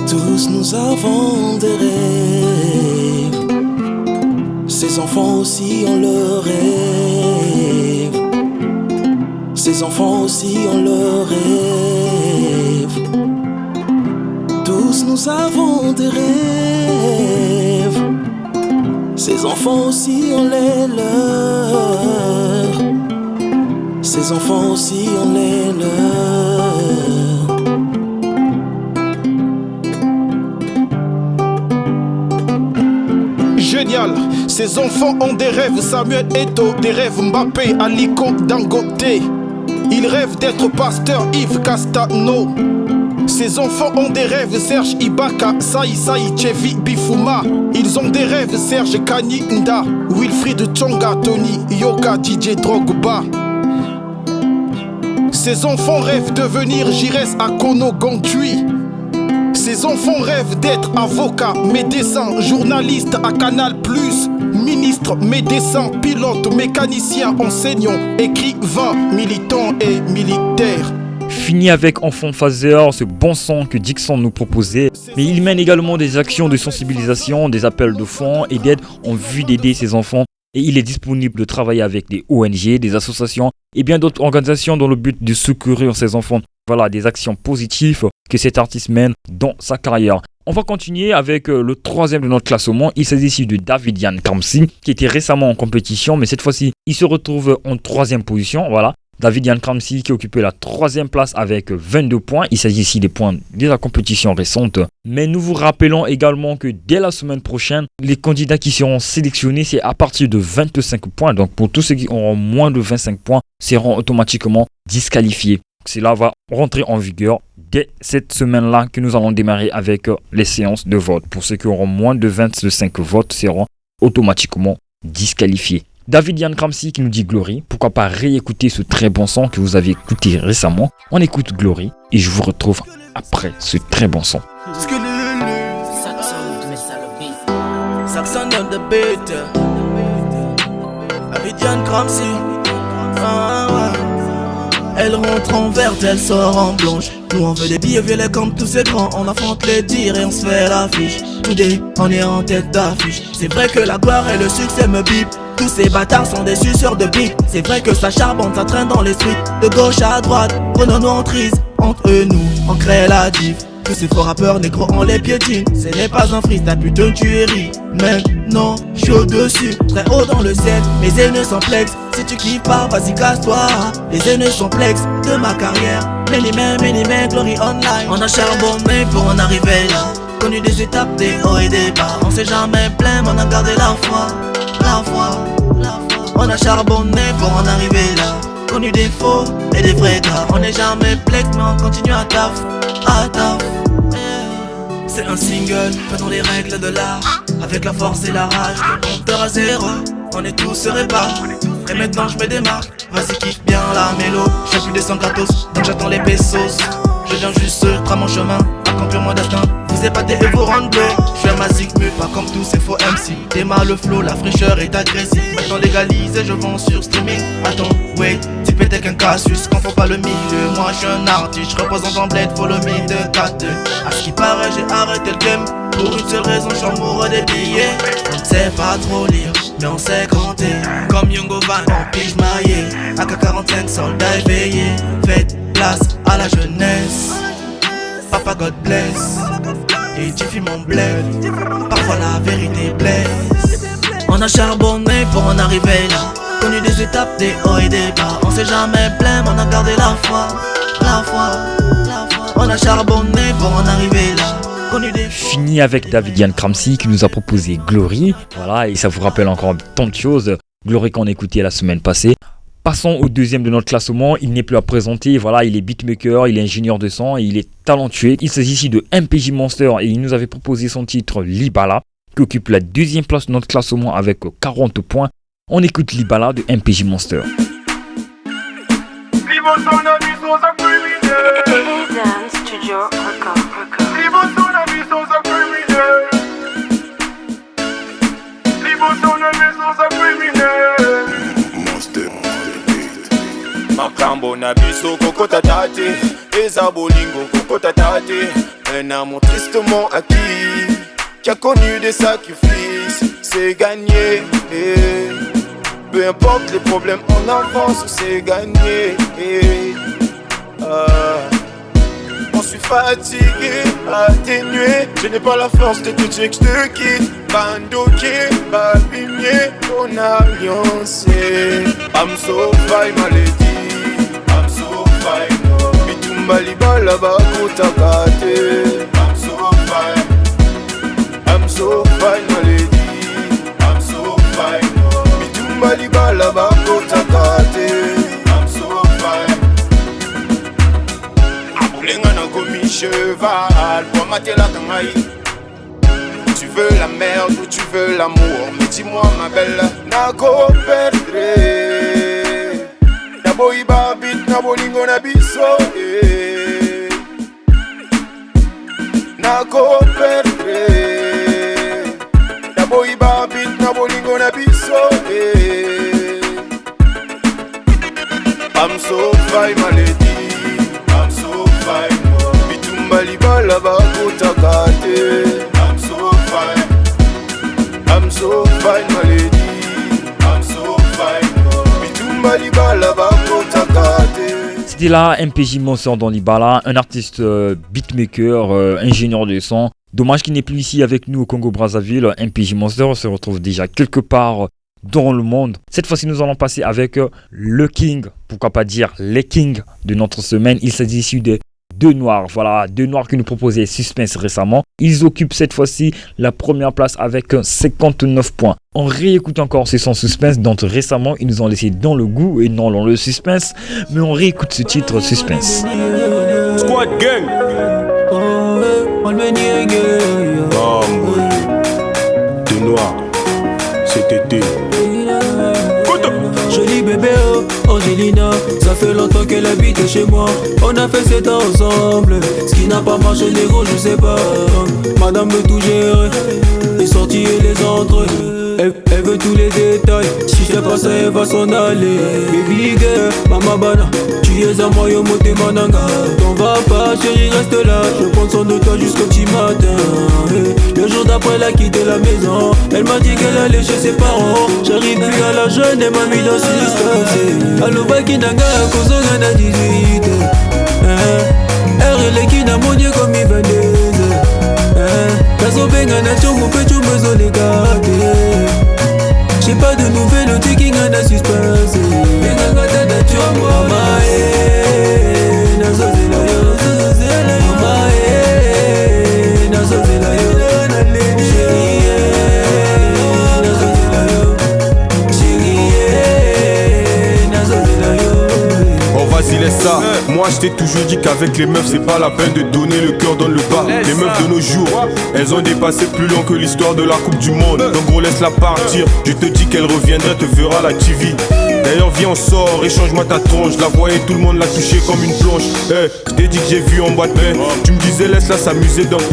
Tous nous avons des rêves. Ces enfants aussi ont leurs rêves. Ces enfants aussi ont leurs rêves. Tous nous avons des rêves. Ces enfants aussi ont les leurs. Ces enfants aussi ont les leurs. Génial, ces enfants ont des rêves, Samuel Eto'o, des rêves Mbappé, Aliko Dangote. Ils rêvent d'être pasteur Yves Castano. Ces enfants ont des rêves, Serge Ibaka, Saï Chevi Bifuma. Ils ont des rêves, Serge Kanyinda, Wilfried Tsonga, Tony Yoka, DJ Drogba. Ces enfants rêvent de devenir Jires Akono Gantui. Ces enfants rêvent d'être avocat, médecin, journaliste à Canal+, ministre, médecin, pilote, mécanicien, enseignant, écrivain, militant et militaire. Fini avec Enfant Phaser, ce bon son que Dixon nous proposait. Mais il mène également des actions de sensibilisation, des appels de fonds et d'aide en vue d'aider ces enfants. Et il est disponible de travailler avec des ONG, des associations et bien d'autres organisations dans le but de secourir ces enfants. Voilà des actions positives que cet artiste mène dans sa carrière. On va continuer avec le troisième de notre classement. Il s'agit ici de David Yann Kamsi qui était récemment en compétition, mais cette fois-ci il se retrouve en troisième position. Voilà. David Yann Kamsi qui occupait la troisième place avec 22 points. Il s'agit ici des points de la compétition récente. Mais nous vous rappelons également que dès la semaine prochaine, les candidats qui seront sélectionnés, c'est à partir de 25 points. Donc pour tous ceux qui auront moins de 25 points, seront automatiquement disqualifiés. Cela va rentrer en vigueur dès cette semaine-là que nous allons démarrer avec les séances de vote. Pour ceux qui auront moins de 25 votes, seront automatiquement disqualifiés. David Yann Kamsi qui nous dit Glory. Pourquoi pas réécouter ce très bon son que vous avez écouté récemment. On écoute Glory et je vous retrouve après ce très bon son. Saxon on the beat. David Yann Kamsi. Elle rentre en verte, elle sort en blanche. Nous on veut des billets violets comme tous ces grands. On affronte les dires et on se fait l'affiche. Today, on est en tête d'affiche. C'est vrai que la gloire et le succès me bip. Tous ces bâtards sont des suceurs de beat. C'est vrai que ça charbonne, ça traîne dans les streets. De gauche à droite, prenons-nous en trise. Entre eux, nous, on crée la diff. Tous ces faux rappeurs négros, on les piétine. Ce n'est pas un freestyle, putain tuerie. Maintenant, je suis au-dessus, très haut dans le ciel. Mes ennemis sont plex. Si tu kiffes pas, vas-y casse-toi. Les ennemis sont plex de ma carrière. Many men, glory online. On a charbonné pour en arriver là. Connu des étapes, des hauts et des bas. On s'est jamais plaint, mais on a gardé la foi. On a charbonné pour en arriver là. Connu des faux et des vrais gars. On n'est jamais plex, mais on continue à taf. C'est un single, faisons les règles de l'art. Avec la force et la rage, le compteur à zéro. On est tous se répare. Et maintenant je me démarque. Vas-y kiffe bien la mélo. Je fais plus des 100 gratos, donc j'attends les pesos. Je viens juste à mon chemin, accomplir mon destin. Vous épatez et vous rendre bleu. Je fais ma zigmu, pas comme tous ces faux MC. Démarre le flow, la fraîcheur est agressive. Maintenant légalise, je vends sur streaming. Attends, wait, tu pétais qu'un casus. Quand faut pas le milieu, moi je suis un artiste. Je représente en bled, follow me de 4-2. À ce qui paraît, j'ai arrêté le game. Pour une seule raison, je suis amoureux des billets. On ne sait pas trop lire, mais on sait compter. Comme Youngo Van, en pige maillé. AK-45, soldats éveillés. Faites place à la jeunesse. Papa God bless. Et Jiffy mon bled. Parfois la vérité blesse. On a charbonné pour en arriver là. Connu des étapes, des hauts et des bas. On s'est jamais plaint, mais on a gardé la foi. On a charbonné pour en arriver là. Fini avec David Yann Kamsi qui nous a proposé Glory. Voilà, et ça vous rappelle encore tant de choses. Glory qu'on a écouté la semaine passée. Passons au deuxième de notre classement. Il n'est plus à présenter. Voilà, il est beatmaker, il est ingénieur de son et il est talentueux. Il s'agit ici de MPJ Monster et il nous avait proposé son titre Libala, qui occupe la deuxième place de notre classement avec 40 points. On écoute Libala de MPJ Monster. Makambo na biso kokota tate Eza bolingo kokota tate Un amour tristement acquis Qui a connu des sacrifices C'est gagné Peu importe les problèmes en avance C'est gagné On suis fatigué, atténué Je n'ai pas la force de te dire que je te quitte Bandoqué, babimier, on a alliancé I'm so fine, my lady I'm so fine, Bitumba libala bakota kate I'm so fine, my lady I'm so fine, Bitumba libala bakota kate I'm so fine Abulenga na komi cheval Pour mater la kangaï Tu veux la merde ou tu veux l'amour Mais dis-moi ma belle Nako perdre Nabo iba bit nabo lingo na biso Nako perdre Nabo iba bit nabo lingo na biso I'm so fine my lady I'm so fine Bitumba libala bakota kate I'm so fine, my lady. I'm so fine. Bitumba libala bakota kate. C'était là MPJ Monster dans Libala, un artiste beatmaker, ingénieur de son. Dommage qu'il n'est plus ici avec nous au Congo-Brazzaville. MPJ Monster se retrouve déjà quelque part dans le monde. Cette fois-ci, nous allons passer avec le King, pourquoi pas dire les Kings de notre semaine. Il s'agit ici de Deux Noirs, voilà, Deux Noirs qui nous proposaient Suspense récemment. Ils occupent cette fois-ci la première place avec 59 points. On réécoute encore ce son Suspense dont récemment ils nous ont laissé dans le goût et non dans le suspense. Mais on réécoute ce titre Suspense. Squad Gang. Deux Noirs, cet été. Joli bébé, oh, Angelina, ça fait longtemps qu'elle habite chez moi. On a fait 7 ans ensemble, ce qui n'a pas marché négro, je sais pas. Madame veut tout gérer, les sorties et les entrées. Elle veut tous les détails, si je fais pas ça elle va s'en aller. Baby girl, mama bana, tu es à moi yo moté mananga. T'en vas pas chérie reste là, je prends soin de toi jusqu'au petit matin. Le jour d'après elle a quitté la maison, elle m'a dit qu'elle allait chez ses parents. J'arrive plus à la jeune, elle m'a mis dans suspense. Allo baki nanga, kozo gana 18. Elle est qui n'a mon dieu comme il venait. Kazo benga na chomo pe chomo zole gade. J'ai pas de nouvelles, tu qui n'a suspense. Benga gata na chomo amae. Nazo zela yo, amae. Nazo zela yo, Vas-y laisse ça, moi je t'ai toujours dit qu'avec les meufs c'est pas la peine de donner le cœur dans le bas. Les meufs de nos jours, elles ont dépassé plus long que l'histoire de la coupe du monde. Donc gros laisse-la partir, je te dis qu'elle reviendra, te verra la TV. D'ailleurs viens on sort, échange-moi ta tronche. La voyais tout le monde l'a touché comme une planche. Je t'ai dit que j'ai vu en boîte mais tu me disais laisse-la s'amuser donc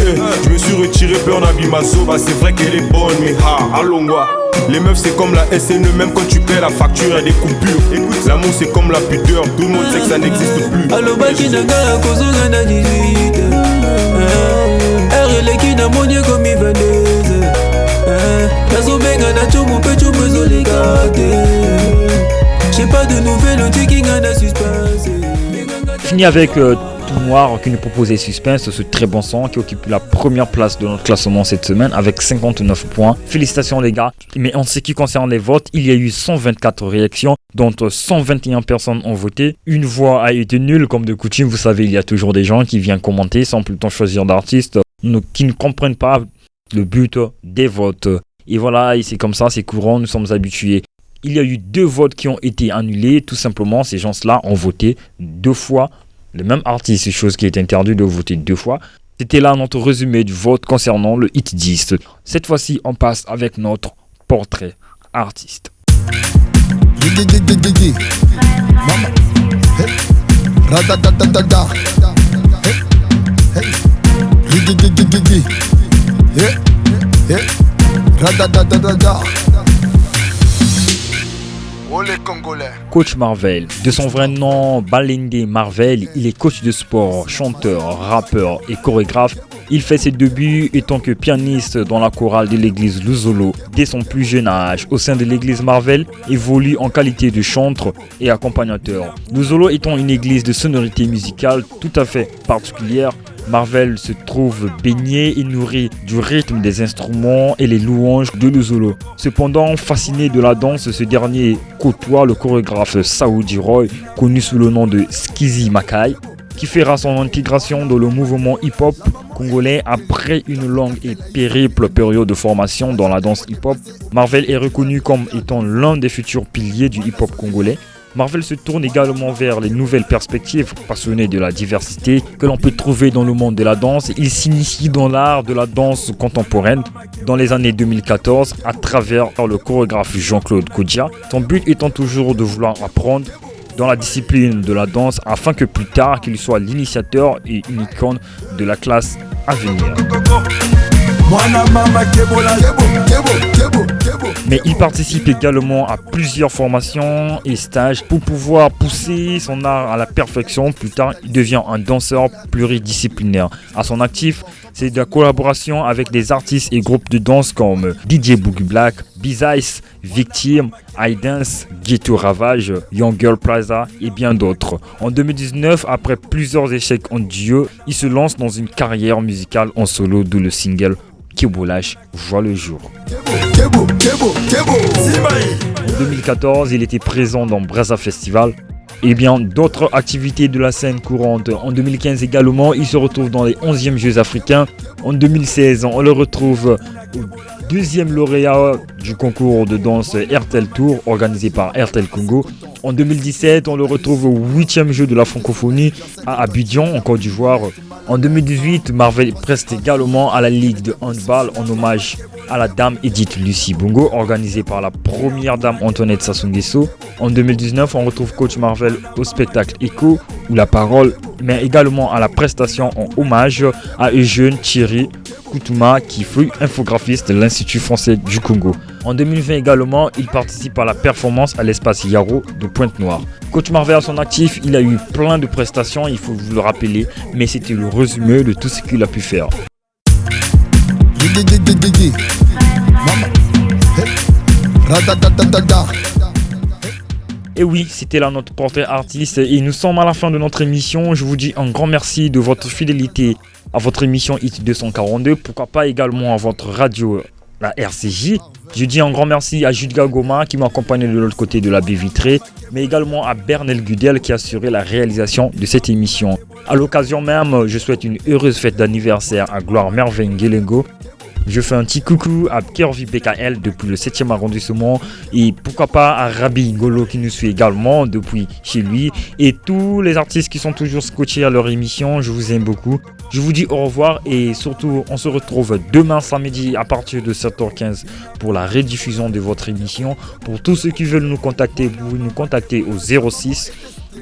je me suis retiré peur Nabimazo. Bah c'est vrai qu'elle est bonne mais allons moi. Les meufs c'est comme la SNE, même quand tu paies la facture y'a des coupures. Écoute, l'amour c'est comme la pudeur, tout le monde sait que ça n'existe plus. Allo baki nanga kozo gana 18. Elle qui n'a mon dieu comme il venait. Kazo benga na chomo pe chomo zole gade. J'ai pas de nouvelles, tu qui gana suspense. Fini avec Tout Noir qui nous proposait Suspense, ce très bon son qui occupe la première place de notre classement cette semaine avec 59 points. Félicitations les gars. Mais en ce qui concerne les votes, il y a eu 124 réactions, dont 121 personnes ont voté. Une voix a été nulle comme de coutume. Vous savez, il y a toujours des gens qui viennent commenter sans plutôt choisir d'artistes qui ne comprennent pas le but des votes. Et voilà, et c'est comme ça, c'est courant, nous sommes habitués. Il y a eu 2 votes qui ont été annulés. Tout simplement, ces gens-là ont voté 2 fois le même artiste, chose qui est interdit de voter 2 fois. C'était là notre résumé du vote concernant le Hit 10. Cette fois-ci, on passe avec notre portrait artiste. Oh les Congolais. Coach Marvel, de son vrai nom Balende Marvel, il est coach de sport, chanteur, rappeur et chorégraphe. Il fait ses débuts étant que pianiste dans la chorale de l'église Luzolo. Dès son plus jeune âge, au sein de l'église Marvel, évolue en qualité de chanteur et accompagnateur. Luzolo étant une église de sonorité musicale tout à fait particulière, Marvel se trouve baigné et nourri du rythme des instruments et les louanges de Luzolo. Cependant, fasciné de la danse, ce dernier côtoie le chorégraphe Saoudi Roy, connu sous le nom de Skizzy Makai, qui fera son intégration dans le mouvement hip-hop congolais après une longue et périple période de formation dans la danse hip-hop. Marvel est reconnu comme étant l'un des futurs piliers du hip-hop congolais. Marvel se tourne également vers les nouvelles perspectives, passionné de la diversité que l'on peut trouver dans le monde de la danse. Il s'initie dans l'art de la danse contemporaine dans les années 2014 à travers le chorégraphe Jean-Claude Kodja. Son but étant toujours de vouloir apprendre dans la discipline de la danse afin que plus tard qu'il soit l'initiateur et une icône de la classe à venir. Mais il participe également à plusieurs formations et stages pour pouvoir pousser son art à la perfection. Plus tard, il devient un danseur pluridisciplinaire. À son actif, c'est de la collaboration avec des artistes et groupes de danse comme DJ Boogie Black, Bizice, Victime, iDance, Ghetto Ravage, Young Girl Plaza et bien d'autres. En 2019, après plusieurs échecs en duo, il se lance dans une carrière musicale en solo d'où le single Kebolash voit le jour. En 2014, il était présent dans Brazza Festival et bien d'autres activités de la scène courante. En 2015 également, il se retrouve dans les 11e Jeux africains. En 2016, on le retrouve au 2e lauréat du concours de danse RTL Tour organisé par RTL Congo. En 2017, on le retrouve au 8e jeu de la francophonie à Abidjan, en Côte d'Ivoire. En 2018, Marvel preste également à la Ligue de handball en hommage à la dame Edith Lucie Bongo, organisée par la première dame Antoinette Sassou Nguesso. En 2019, on retrouve Coach Marvel au spectacle Echo ou La Parole, mais également à la prestation en hommage à Eugène Thierry Koutouma, qui fut infographiste de l'Institut français du Congo. En 2020 également, il participe à la performance à l'espace Yaro de Pointe-Noire. Coach Marvel à son actif, il a eu plein de prestations, il faut vous le rappeler, mais c'était le résumé de tout ce qu'il a pu faire. Et oui, c'était là notre portrait artiste et nous sommes à la fin de notre émission. Je vous dis un grand merci de votre fidélité à votre émission Hit 242. Pourquoi pas également à votre radio, la RCJ. Je dis un grand merci à Judga Goma qui m'a accompagné de l'autre côté de la baie vitrée, mais également à Bernel Gudel qui a assuré la réalisation de cette émission. À l'occasion même, je souhaite une heureuse fête d'anniversaire à Gloire Merveille Ngelengo. Je fais un petit coucou à Kervi BKL depuis le 7e arrondissement et pourquoi pas à Rabi Ngolo qui nous suit également depuis chez lui et tous les artistes qui sont toujours scotchés à leur émission. Je vous aime beaucoup. Je vous dis au revoir et surtout on se retrouve demain samedi à partir de 7h15 pour la rediffusion de votre émission. Pour tous ceux qui veulent nous contacter, vous pouvez nous contacter au 06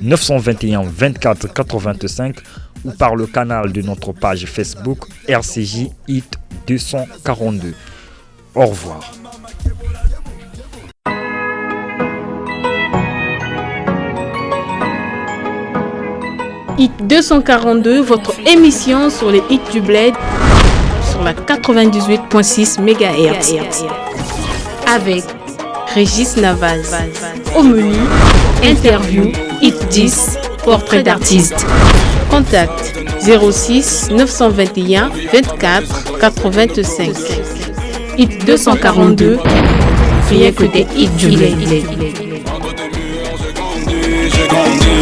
921 24 85 ou par le canal de notre page Facebook RCJ Hit 242. Au revoir. Hit 242, votre émission sur les hits du bled sur la 98.6 MHz. Avec Régis Navaz. Au menu, interview, Hit 10, portrait d'artiste. Contact 06 921 24 85. Hit 242, rien que des hits du bled.